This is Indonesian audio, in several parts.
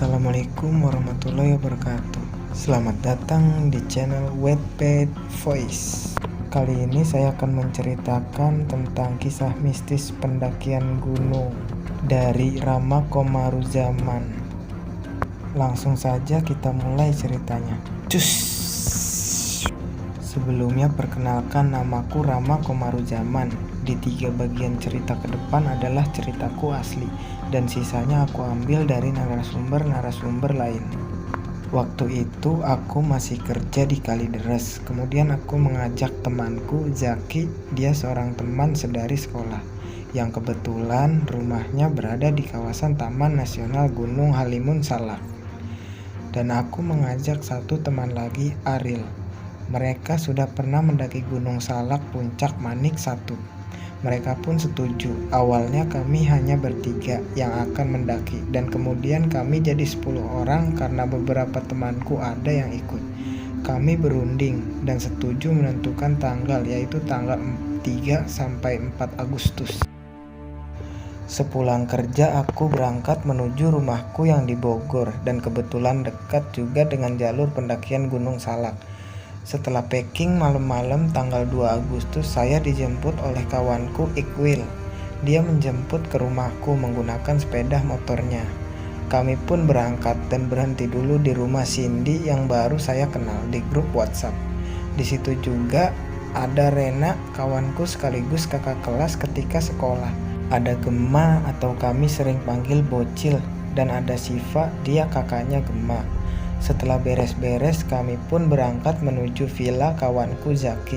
Assalamualaikum warahmatullahi wabarakatuh. Selamat datang di channel Wattpad Voice. Kali ini saya akan menceritakan tentang kisah mistis pendakian gunung dari Rama Komaruzaman. Langsung saja kita mulai ceritanya. Cus. Sebelumnya perkenalkan, namaku Rama Komaruzaman. Di 3 bagian cerita ke depan adalah ceritaku asli, dan sisanya aku ambil dari narasumber lain. Waktu itu aku masih kerja di Kalideres. Kemudian aku mengajak temanku Zaki, dia seorang teman sedari sekolah, yang kebetulan rumahnya berada di kawasan Taman Nasional Gunung Halimun Salak. Dan aku mengajak satu teman lagi, Aril. Mereka sudah pernah mendaki Gunung Salak Puncak Manik 1. Mereka pun setuju. Awalnya kami hanya bertiga yang akan mendaki, dan kemudian kami jadi 10 orang karena beberapa temanku ada yang ikut. Kami berunding dan setuju menentukan tanggal, yaitu tanggal 3 sampai 4 Agustus. Sepulang kerja aku berangkat menuju rumahku yang di Bogor, dan kebetulan dekat juga dengan jalur pendakian Gunung Salak. Setelah packing malam-malam tanggal 2 Agustus, saya dijemput oleh kawanku Iqwil. Dia menjemput ke rumahku menggunakan sepeda motornya. Kami pun berangkat dan berhenti dulu di rumah Cindy yang baru saya kenal di grup WhatsApp. Di situ juga ada Rena, kawanku sekaligus kakak kelas ketika sekolah. Ada Gema atau kami sering panggil Bocil, dan ada Siva, dia kakaknya Gema. Setelah beres-beres, kami pun berangkat menuju villa kawanku Zaki.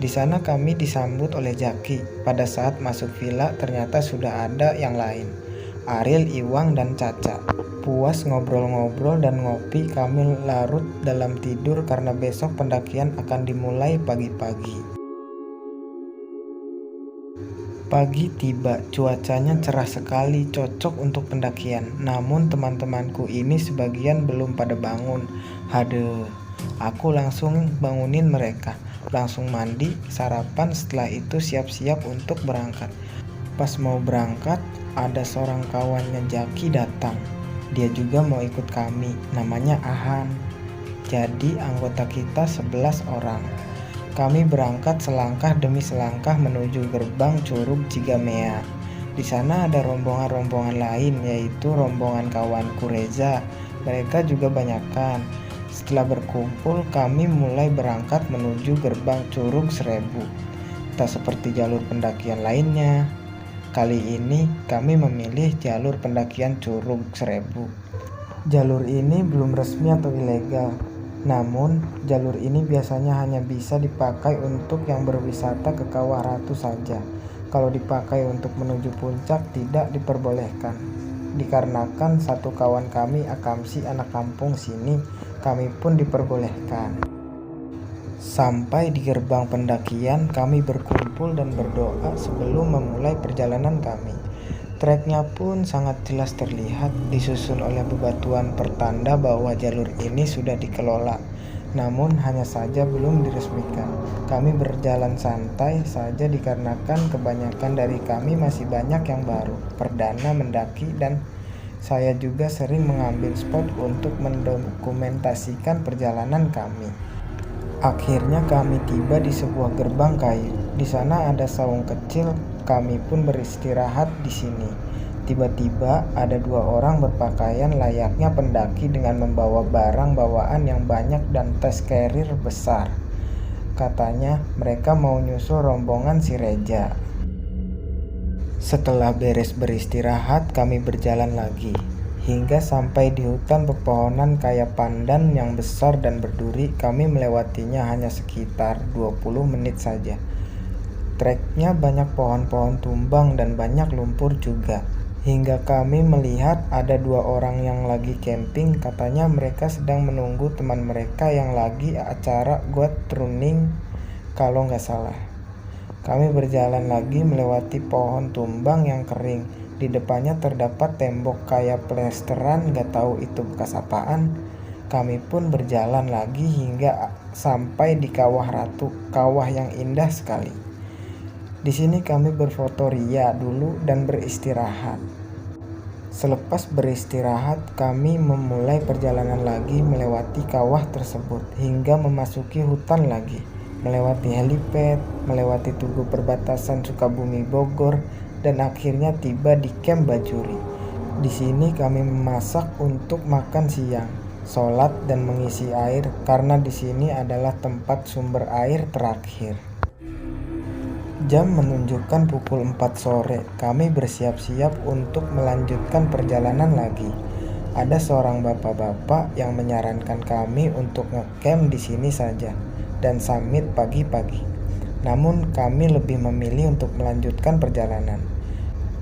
Di sana kami disambut oleh Zaki. Pada saat masuk villa, ternyata sudah ada yang lain, Aril, Iwang, dan Caca. Puas ngobrol-ngobrol dan ngopi, kami larut dalam tidur karena besok pendakian akan dimulai pagi-pagi. Pagi tiba, cuacanya cerah sekali, cocok untuk pendakian. Namun teman-temanku ini sebagian belum pada bangun. Haduh, aku langsung bangunin mereka. Langsung mandi, sarapan, setelah itu siap-siap untuk berangkat. Pas mau berangkat, ada seorang kawannya Zaki datang. Dia juga mau ikut kami, namanya Ahan. Jadi anggota kita 11 orang. Kami berangkat selangkah demi selangkah menuju gerbang Curug Cigamea. Di sana ada rombongan-rombongan lain, yaitu rombongan kawanku Reza. Mereka juga banyakan. Setelah berkumpul, kami mulai berangkat menuju gerbang Curug Seribu. Tak seperti jalur pendakian lainnya, kali ini kami memilih jalur pendakian Curug Seribu. Jalur ini belum resmi atau ilegal. Namun, jalur ini biasanya hanya bisa dipakai untuk yang berwisata ke Kawah Ratu saja. Kalau dipakai untuk menuju puncak tidak diperbolehkan. Dikarenakan satu kawan kami Akamsi anak kampung sini, kami pun diperbolehkan. Sampai di gerbang pendakian, kami berkumpul dan berdoa sebelum memulai perjalanan kami. Treknya pun sangat jelas terlihat, disusun oleh bebatuan pertanda bahwa jalur ini sudah dikelola. Namun hanya saja belum diresmikan. Kami berjalan santai saja dikarenakan kebanyakan dari kami masih banyak yang baru, perdana mendaki, dan saya juga sering mengambil spot untuk mendokumentasikan perjalanan kami. Akhirnya kami tiba di sebuah gerbang kayu. Di sana ada saung kecil. Kami pun beristirahat di sini. Tiba-tiba ada 2 orang berpakaian layaknya pendaki dengan membawa barang bawaan yang banyak dan tas carrier besar. Katanya mereka mau nyusul rombongan si Reja. Setelah beres beristirahat, kami berjalan lagi hingga sampai di hutan pepohonan kayak pandan yang besar dan berduri. Kami melewatinya hanya sekitar 20 menit saja. Treknya banyak pohon-pohon tumbang dan banyak lumpur juga. Hingga kami melihat ada 2 orang yang lagi camping. Katanya mereka sedang menunggu teman mereka yang lagi acara goat running kalau nggak salah. Kami berjalan lagi melewati pohon tumbang yang kering. Di depannya terdapat tembok kayak plesteran, nggak tahu itu bekas apaan. Kami pun berjalan lagi hingga sampai di Kawah Ratu, kawah yang indah sekali. Di sini kami berfoto ria dulu dan beristirahat. Selepas beristirahat, kami memulai perjalanan lagi melewati kawah tersebut hingga memasuki hutan lagi, melewati helipad, melewati tugu perbatasan Sukabumi Bogor, dan akhirnya tiba di Camp Bajuri. Di sini kami memasak untuk makan siang, sholat dan mengisi air karena di sini adalah tempat sumber air terakhir. Jam menunjukkan pukul 4 sore. Kami bersiap-siap untuk melanjutkan perjalanan lagi. Ada seorang bapak-bapak yang menyarankan kami untuk ngecamp di sini saja dan summit pagi-pagi. Namun kami lebih memilih untuk melanjutkan perjalanan.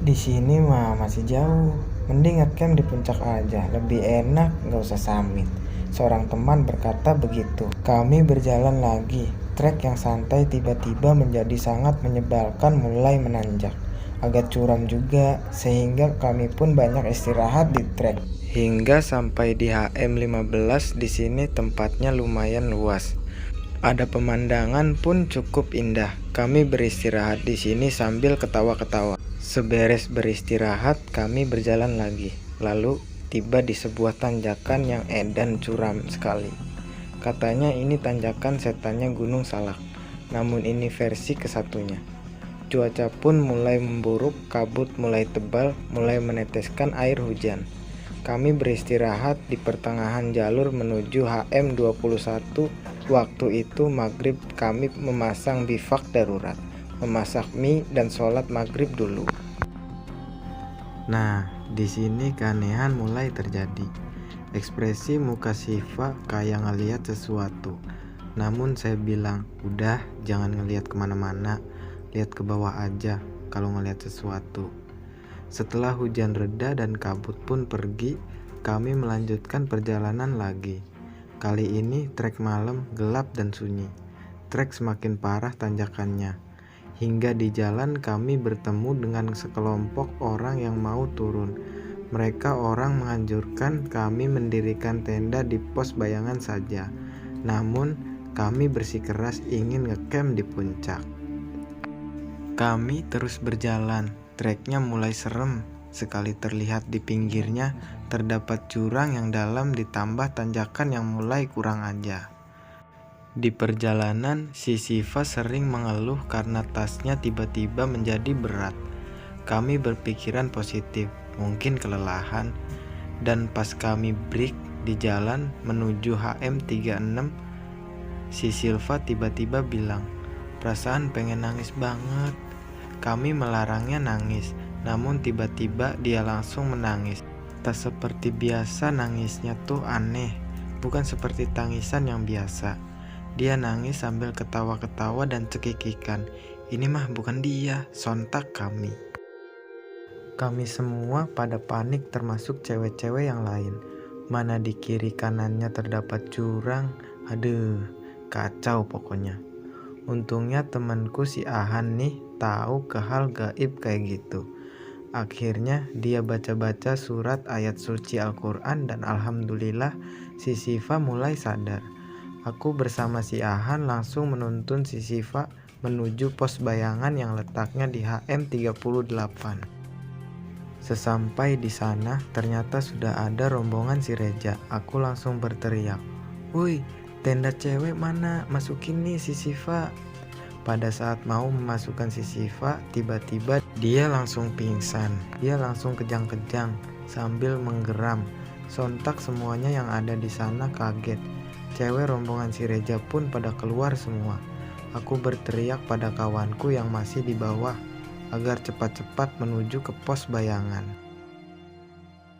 Di sini mah masih jauh. Mending ngecamp di puncak aja, lebih enak, nggak usah summit. Seorang teman berkata begitu. Kami berjalan lagi. Trek yang santai tiba-tiba menjadi sangat menyebalkan, mulai menanjak. Agak curam juga, sehingga kami pun banyak istirahat di trek. Hingga sampai di HM15, di sini tempatnya lumayan luas. Ada pemandangan pun cukup indah. Kami beristirahat di sini sambil ketawa-ketawa. Seberes beristirahat, kami berjalan lagi. Lalu tiba di sebuah tanjakan yang edan curam sekali. Katanya ini tanjakan setannya Gunung Salak, namun ini versi kesatunya. Cuaca pun mulai memburuk, kabut mulai tebal, mulai meneteskan air hujan. Kami beristirahat di pertengahan jalur menuju HM21. Waktu itu maghrib, kami memasang bivak darurat, memasak mie dan sholat maghrib dulu. Nah, di sini keanehan mulai terjadi. Ekspresi muka Siva kayak ngelihat sesuatu. Namun saya bilang, udah jangan ngelihat kemana-mana, lihat ke bawah aja kalau ngelihat sesuatu. Setelah hujan reda dan kabut pun pergi, kami melanjutkan perjalanan lagi. Kali ini trek malam, gelap dan sunyi. Trek semakin parah tanjakannya. Hingga di jalan kami bertemu dengan sekelompok orang yang mau turun. Mereka orang menganjurkan kami mendirikan tenda di pos bayangan saja. Namun kami bersikeras ingin ngecamp di puncak. Kami terus berjalan. Treknya mulai serem. Sekali terlihat di pinggirnya terdapat jurang yang dalam ditambah tanjakan yang mulai kurang aja. Di perjalanan, si Siva sering mengeluh karena tasnya tiba-tiba menjadi berat. Kami berpikiran positif, mungkin kelelahan. Dan pas kami break di jalan menuju HM36, si Silva tiba-tiba bilang, perasaan pengen nangis banget. Kami melarangnya nangis, namun tiba-tiba dia langsung menangis. Tak seperti biasa nangisnya tuh aneh, bukan seperti tangisan yang biasa. Dia nangis sambil ketawa-ketawa dan cekikikan. Ini mah bukan dia, sontak kami. Kami semua pada panik termasuk cewek-cewek yang lain. Mana di kiri kanannya terdapat jurang, aduh kacau pokoknya. Untungnya temanku si Ahan nih tahu ke hal gaib kayak gitu. Akhirnya dia baca-baca surat ayat suci Al-Quran dan alhamdulillah si Siva mulai sadar. Aku bersama si Ahan langsung menuntun si Siva menuju pos bayangan yang letaknya di HM38. Sesampai di sana, ternyata sudah ada rombongan si Reja. Aku langsung berteriak, "Woi, tenda cewek mana? Masukin nih si Siva." Pada saat mau memasukkan si Siva, tiba-tiba dia langsung pingsan. Dia langsung kejang-kejang sambil menggeram. Sontak semuanya yang ada di sana kaget. Cewek rombongan si Reja pun pada keluar semua. Aku berteriak pada kawanku yang masih di bawah agar cepat-cepat menuju ke pos bayangan.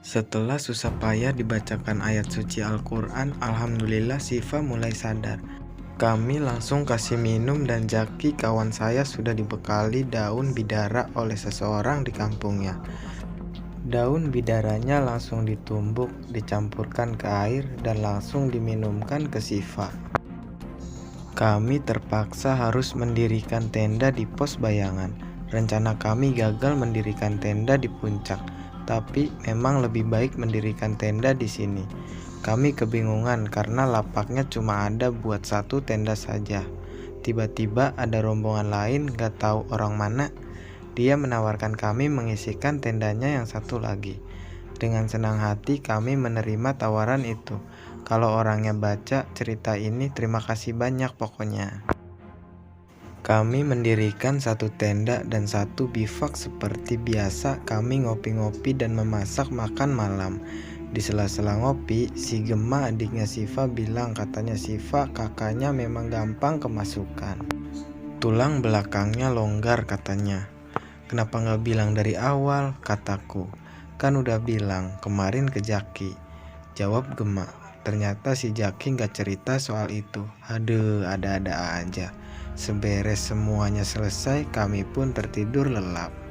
Setelah susah payah dibacakan ayat suci Al-Quran, alhamdulillah Siva mulai sadar. Kami langsung kasih minum dan Jaki kawan saya sudah dibekali daun bidara oleh seseorang di kampungnya. Daun bidaranya langsung ditumbuk, dicampurkan ke air dan langsung diminumkan ke Siva. Kami terpaksa harus mendirikan tenda di pos bayangan. Rencana kami gagal mendirikan tenda di puncak, tapi memang lebih baik mendirikan tenda di sini. Kami kebingungan karena lapaknya cuma ada buat satu tenda saja. Tiba-tiba ada rombongan lain, gak tahu orang mana. Dia menawarkan kami mengisikan tendanya yang satu lagi. Dengan senang hati kami menerima tawaran itu. Kalau orangnya baca cerita ini, terima kasih banyak pokoknya. Kami mendirikan satu tenda dan satu bivak seperti biasa. Kami ngopi-ngopi dan memasak makan malam. Di sela-sela ngopi, si Gema adiknya Siva bilang katanya Siva kakaknya memang gampang kemasukan. Tulang belakangnya longgar katanya. Kenapa nggak bilang dari awal, kataku. Kan udah bilang kemarin ke Jaki. Jawab Gema. Ternyata si Jaki nggak cerita soal itu. Aduh, ada-ada aja. Seberes semuanya selesai, kami pun tertidur lelap.